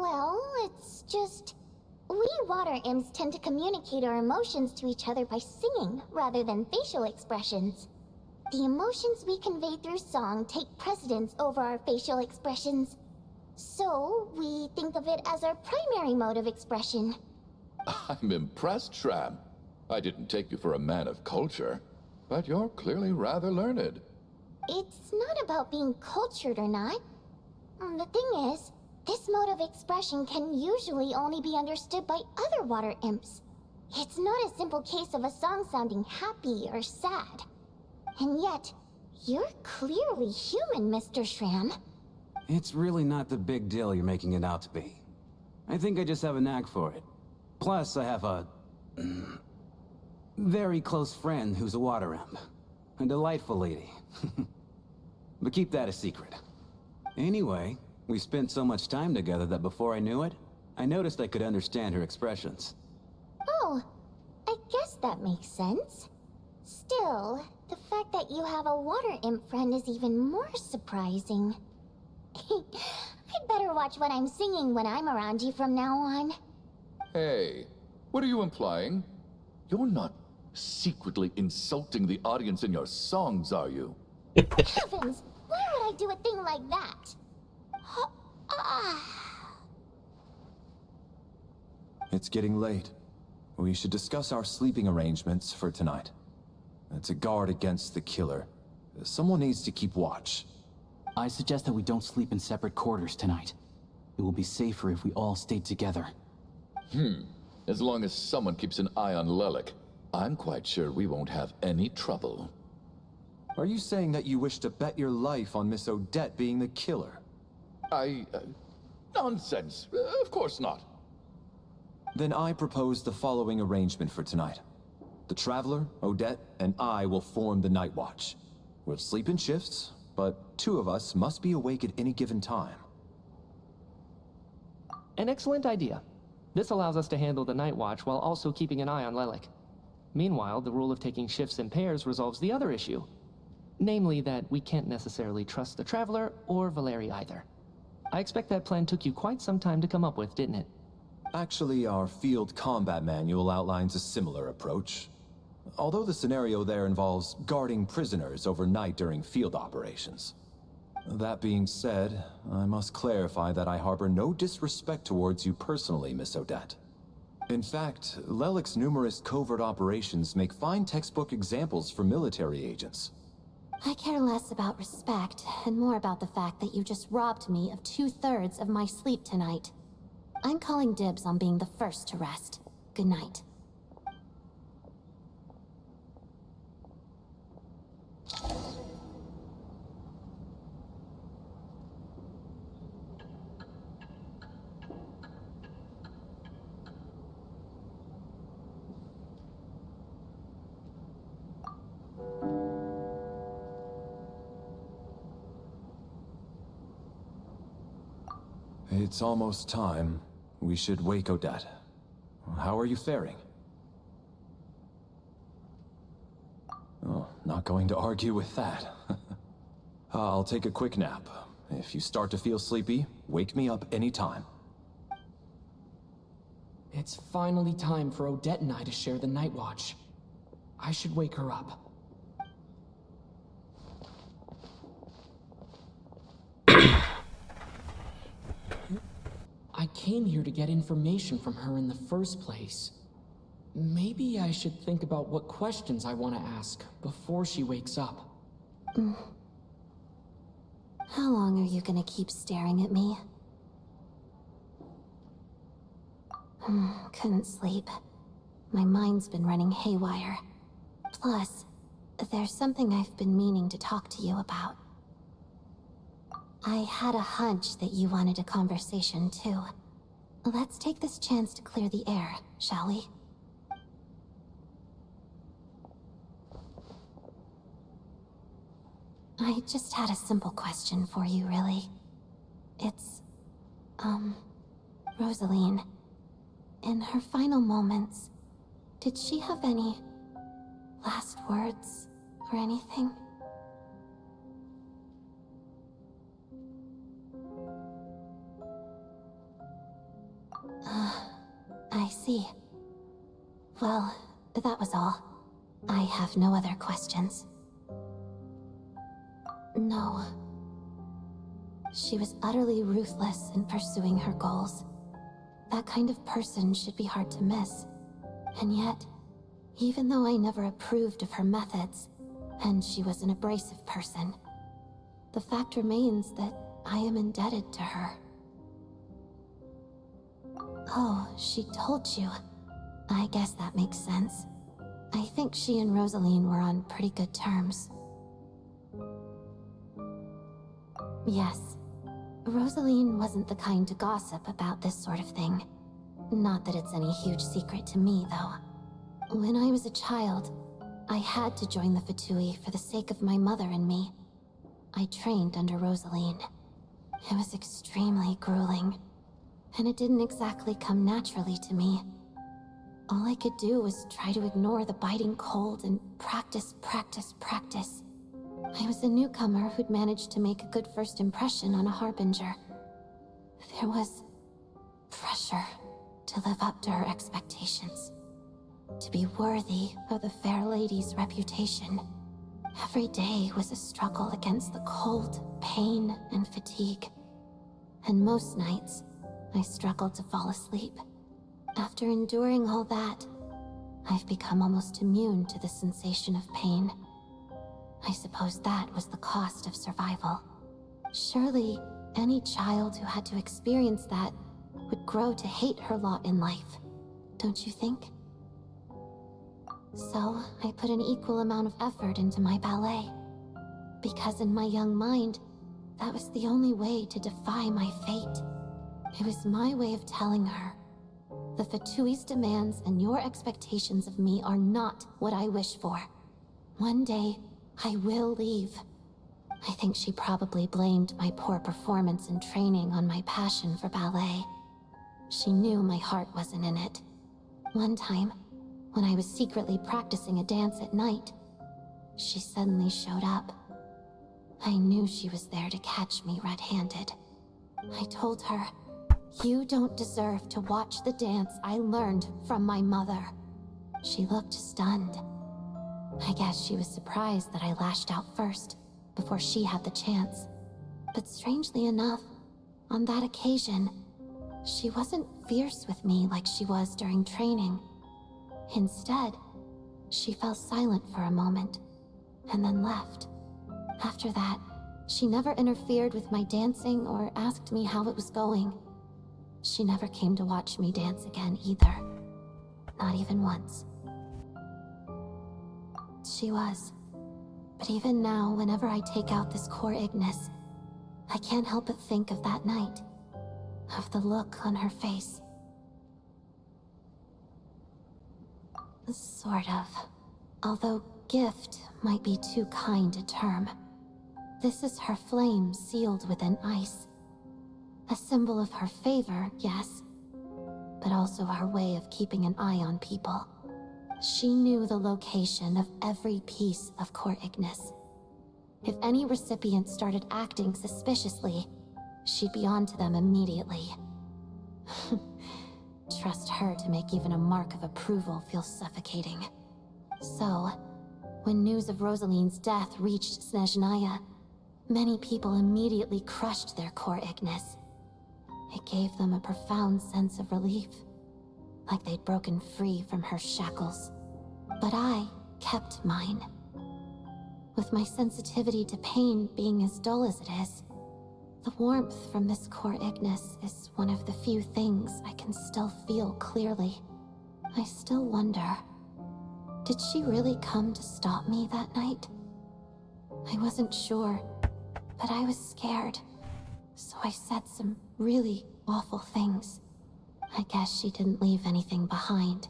Well, it's just... we water imps tend to communicate our emotions to each other by singing, rather than facial expressions. The emotions we convey through song take precedence over our facial expressions. So, we think of it as our primary mode of expression. I'm impressed, Shram. I didn't take you for a man of culture, but you're clearly rather learned. It's not about being cultured or not. The thing is, this mode of expression can usually only be understood by other water imps. It's not a simple case of a song sounding happy or sad. And yet, you're clearly human, Mr. Shram. It's really not the big deal you're making it out to be. I think I just have a knack for it. Plus, I have a... very close friend who's a water imp. A delightful lady. But keep that a secret. Anyway, we spent so much time together that before I knew it, I noticed I could understand her expressions. Oh, I guess that makes sense. Still, the fact that you have a water imp friend is even more surprising. I'd better watch what I'm singing when I'm around you from now on. Hey, what are you implying? You're not secretly insulting the audience in your songs, are you? Heavens! Why would I do a thing like that? It's getting late. We should discuss our sleeping arrangements for tonight. To guard against the killer, someone needs to keep watch. I suggest that we don't sleep in separate quarters tonight. It will be safer if we all stayed together. As long as someone keeps an eye on Lelik, I'm quite sure we won't have any trouble. Are you saying that you wish to bet your life on Miss Odette being the killer? Nonsense. Of course not. Then I propose the following arrangement for tonight. The Traveler, Odette, and I will form the Night Watch. We'll sleep in shifts, but two of us must be awake at any given time. An excellent idea. This allows us to handle the Night Watch while also keeping an eye on Lelik. Meanwhile, the rule of taking shifts in pairs resolves the other issue. Namely that we can't necessarily trust the Traveler or Valeri either. I expect that plan took you quite some time to come up with, didn't it? Actually, our field combat manual outlines a similar approach. Although the scenario there involves guarding prisoners overnight during field operations. That being said, I must clarify that I harbor no disrespect towards you personally, Miss Odette. In fact, Lelik's numerous covert operations make fine textbook examples for military agents. I care less about respect, and more about the fact that you just robbed me of 2/3 of my sleep tonight. I'm calling dibs on being the first to rest. Good night. It's almost time. We should wake Odette. How are you faring? Oh, not going to argue with that. I'll take a quick nap. If you start to feel sleepy, wake me up anytime. It's finally time for Odette and I to share the Night Watch. I should wake her up. I came here to get information from her in the first place. Maybe I should think about what questions I want to ask before she wakes up. How long are you gonna keep staring at me? Couldn't sleep. My mind's been running haywire. Plus, there's something I've been meaning to talk to you about. I had a hunch that you wanted a conversation too. Let's take this chance to clear the air, shall we? I just had a simple question for you, really. It's, Rosaline. In her final moments, did she have any last words or anything? I see. Well, that was all. I have no other questions. No. She was utterly ruthless in pursuing her goals. That kind of person should be hard to miss. And yet, even though I never approved of her methods, and she was an abrasive person, the fact remains that I am indebted to her. Oh, she told you. I guess that makes sense. I think she and Rosaline were on pretty good terms. Yes. Rosaline wasn't the kind to gossip about this sort of thing. Not that it's any huge secret to me, though. When I was a child, I had to join the Fatui for the sake of my mother and me. I trained under Rosaline. It was extremely grueling, and it didn't exactly come naturally to me. All I could do was try to ignore the biting cold and practice, practice, practice. I was a newcomer who'd managed to make a good first impression on a harbinger. There was pressure to live up to her expectations, to be worthy of the fair lady's reputation. Every day was a struggle against the cold, pain, and fatigue. And most nights, I struggled to fall asleep. After enduring all that, I've become almost immune to the sensation of pain. I suppose that was the cost of survival. Surely, any child who had to experience that would grow to hate her lot in life, don't you think? So, I put an equal amount of effort into my ballet. Because in my young mind, that was the only way to defy my fate. It was my way of telling her, the Fatui's demands and your expectations of me are not what I wish for. One day, I will leave. I think she probably blamed my poor performance in training on my passion for ballet. She knew my heart wasn't in it. One time, when I was secretly practicing a dance at night, she suddenly showed up. I knew she was there to catch me red-handed. I told her, "You don't deserve to watch the dance I learned from my mother." She looked stunned. I guess she was surprised that I lashed out first, before she had the chance. But strangely enough, on that occasion, she wasn't fierce with me like she was during training. Instead, she fell silent for a moment, and then left. After that, she never interfered with my dancing or asked me how it was going. She never came to watch me dance again either. Not even once. She was. But even now, whenever I take out this core Ignis, I can't help but think of that night. Of the look on her face. Sort of. Although gift might be too kind a term. This is her flame sealed within ice. A symbol of her favor, yes, but also her way of keeping an eye on people. She knew the location of every piece of core Ignis. If any recipient started acting suspiciously, she'd be onto them immediately. Trust her to make even a mark of approval feel suffocating. So, when news of Rosaline's death reached Snezhnaya, many people immediately crushed their core Ignis. It gave them a profound sense of relief, like they'd broken free from her shackles. But I kept mine. With my sensitivity to pain being as dull as it is, the warmth from this core Ignis is one of the few things I can still feel clearly. I still wonder, did she really come to stop me that night? I wasn't sure, but I was scared. So I said some really awful things. I guess she didn't leave anything behind.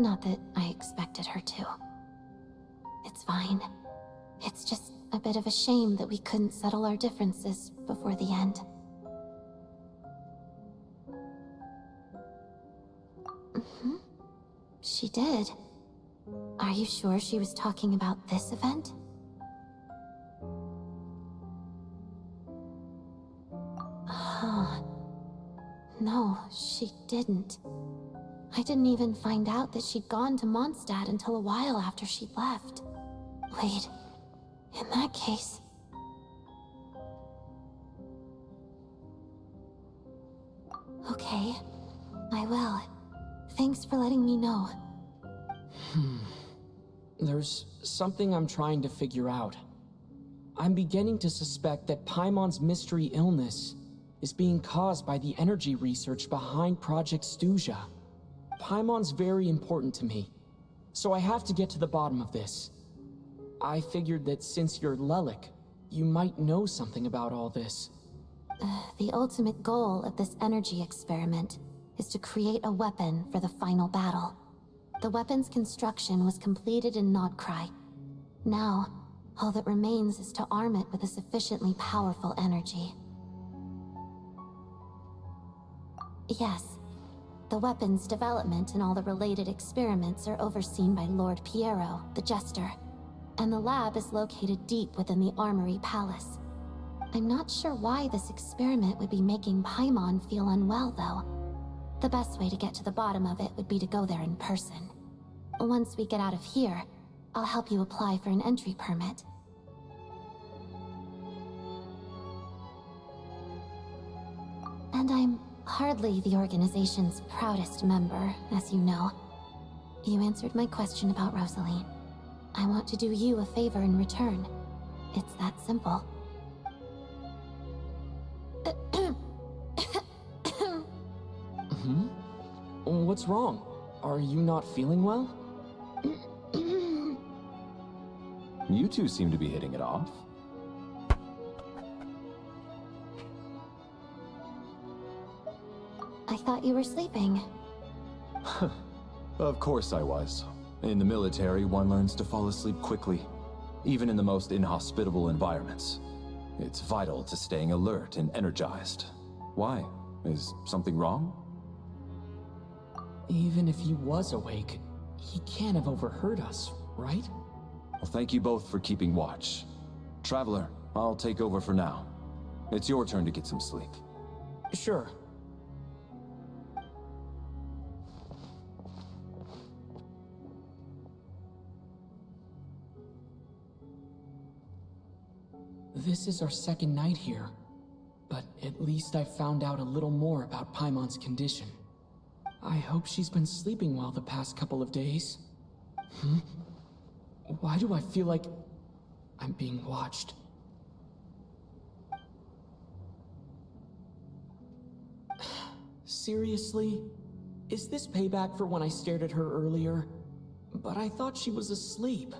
Not that I expected her to. It's fine. It's just a bit of a shame that we couldn't settle our differences before the end. She did. Are you sure she was talking about this event? No, she didn't. I didn't even find out that she'd gone to Mondstadt until a while after she'd left. Wait, in that case... Okay, I will. Thanks for letting me know. There's something I'm trying to figure out. I'm beginning to suspect that Paimon's mystery illness is being caused by the energy research behind Project Stuja. Paimon's very important to me, so I have to get to the bottom of this. I figured that since you're Lelik, you might know something about all this. The ultimate goal of this energy experiment is to create a weapon for the final battle. The weapon's construction was completed in Nodcry. Now, all that remains is to arm it with a sufficiently powerful energy. Yes, the weapon's development and all the related experiments are overseen by Lord Piero, the Jester, and the lab is located deep within the Armory Palace. I'm not sure why this experiment would be making Paimon feel unwell, though. The best way to get to the bottom of it would be to go there in person. Once we get out of here, I'll help you apply for an entry permit. And I'm hardly the organization's proudest member, as you know. You answered my question about Rosaline. I want to do you a favor in return. It's that simple. What's wrong? Are you not feeling well? You two seem to be hitting it off. I thought you were sleeping. Of course I was. In the military, one learns to fall asleep quickly, even in the most inhospitable environments. It's vital to staying alert and energized. Why? Is something wrong? Even if he was awake, he can't have overheard us, right? Well, thank you both for keeping watch. Traveler, I'll take over for now. It's your turn to get some sleep. Sure. This is our second night here, but at least I found out a little more about Paimon's condition. I hope she's been sleeping well the past couple of days. Why do I feel like I'm being watched? Seriously? Is this payback for when I stared at her earlier? But I thought she was asleep.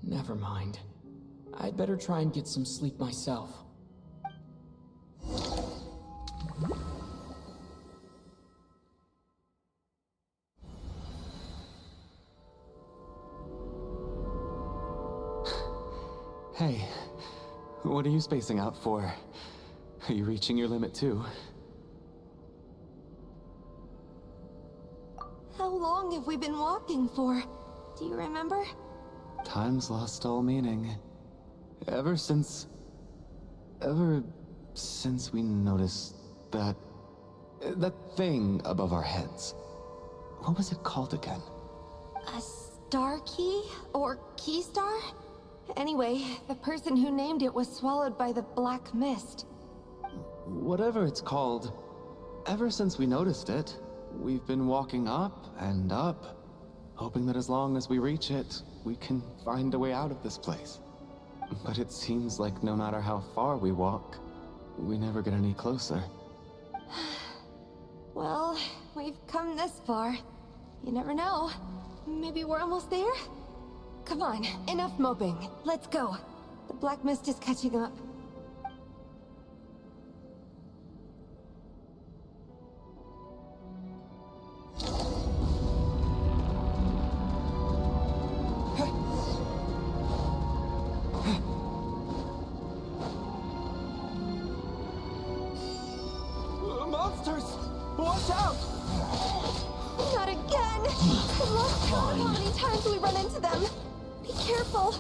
Never mind. I'd better try and get some sleep myself. Hey, what are you spacing out for? Are you reaching your limit too? How long have we been walking for? Do you remember? Time's lost all meaning. Ever since we noticed that thing above our heads. What was it called again? A star key? Or key star? Anyway, the person who named it was swallowed by the black mist. Whatever it's called, ever since we noticed it, we've been walking up and up, hoping that as long as we reach it, we can find a way out of this place. But it seems like no matter how far we walk, we never get any closer. Well, we've come this far. You never know. Maybe we're almost there? Come on, enough moping. Let's go. The black mist is catching up. Monsters! Watch out! Not again! I've lost count of how many times we run into them. Be careful.